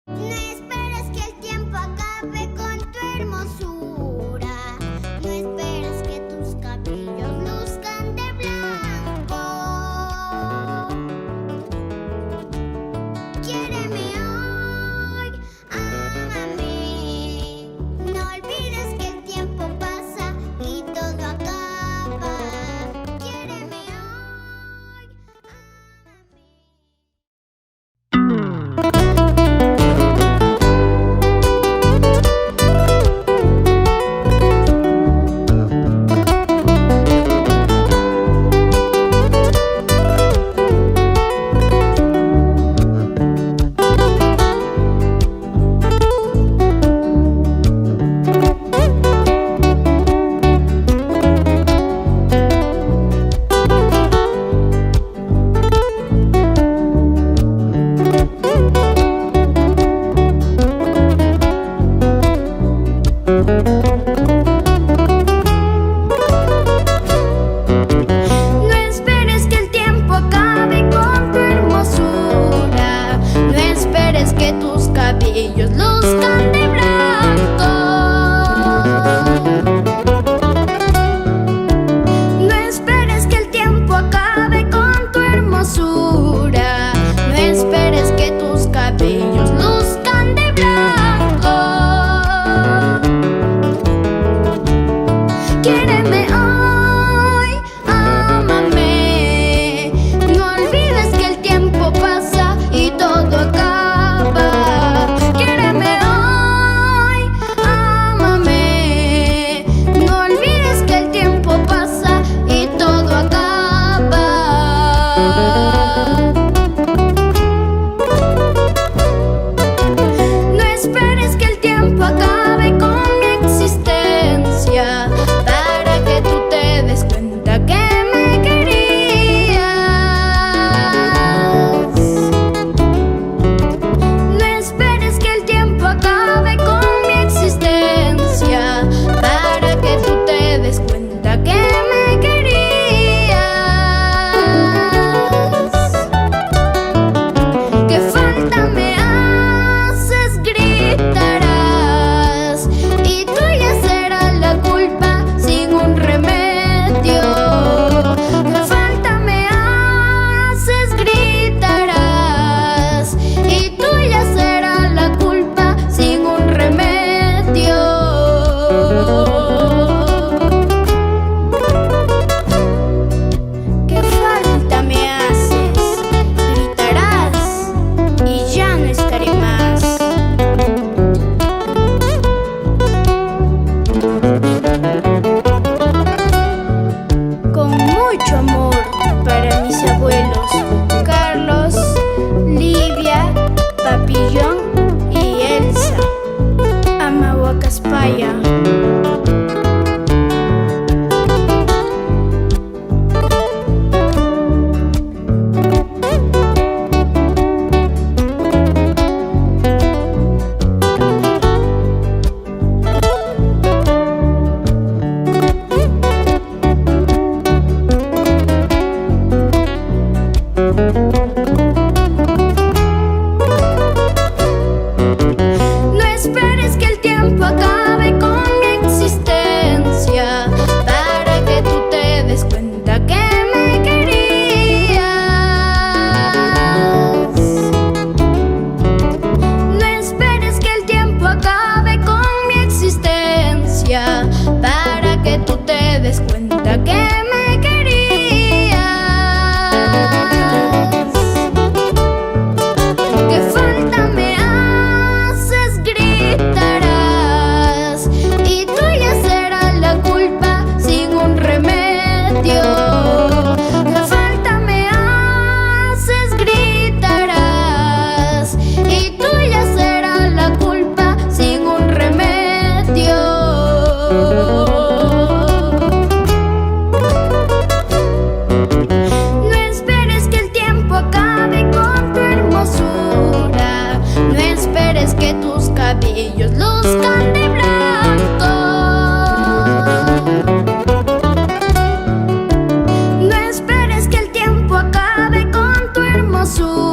No esperes que el tiempo acabe con tu hermosura. No esperes que tus cabellos luzcan de blanco. Quiéreme hoy, ámame. No olvides que el tiempo pasa y todo acaba. Quiéreme hoy, ámame. No esperes que el tiempo acabe con tu hermosura. No esperes que tus cabellos luzcan de blanco. No esperes que el tiempo acabe con tu hermosura. No esperes que tus cabellos luzcan de blanco. Quiéreme hoy, ámame. No olvides que el tiempo pasa y todo acaba. Quiéreme hoy, ámame. No olvides que el tiempo pasa y todo acaba. No esperes que el tiempo acabe con mi existencia para que tú te des cuenta que me querías. No esperes que el tiempo acabe con mi existencia para que tú te des cuenta que me querías. ¿Qué falta me haces? Gritarás y tuya será la culpa sin un remedio. ¿Qué falta me haces? Gritarás y tuya será la culpa sin un remedio. ¿Qué falta me haces? Gritarás y ya no estaré más. Con mucho amor para mis abuelos Carlos, Livia, Papillón y Elsa. Amahuacaspaya. No esperes que el tiempo acabe con mi existencia para que tú te des cuenta que me querías. No esperes que el tiempo acabe con mi existencia para que tú te des cuenta que me querías. ¿Qué falta me haces? Gritarás y tuya será la culpa sin un remedio. ¿Qué falta me haces? Gritarás y tuya será la culpa sin un remedio. No esperes que el tiempo acabe con tu hermosura. No esperes que tus cabellos luzcan de blanco. No esperes que el tiempo acabe con tu hermosura.